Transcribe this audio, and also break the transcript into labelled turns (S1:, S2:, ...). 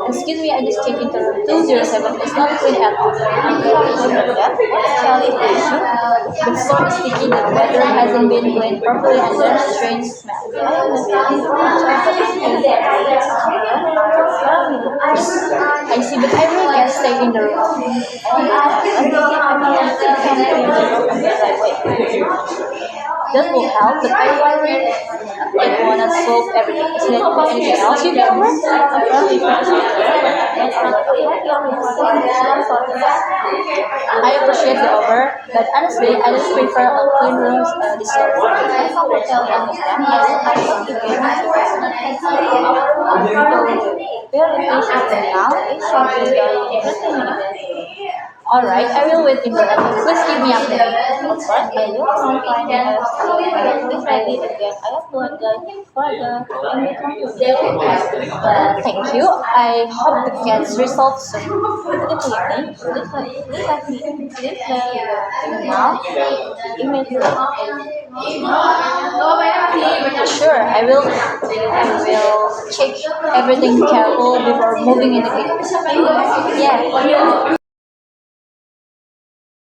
S1: Excuse me, I just checked into room 207. It's not clean at all. I'm sorry about that. What's Kelly the issue? The floor is sticky, the weather hasn't been cleaned properly, and there's a strange smell. I see, but I really can't stay in the room. That will help, but I worry it won't solve everything. Is there anything else you can offer? I appreciate the offer, but honestly, I just prefer a clean room this way. I hope hotel understand. I hope you can. Very patient now. It's shocking that everything. Alright, I will wait in the lobby. Please give me update. Of course, I will come find us. Please ready again. I apologize for the thank you. I hope the cats resolve soon. Good evening. Please let me. Please let now. Immediately. Sure, I will. I will check everything careful before moving in the kitchen. Yeah.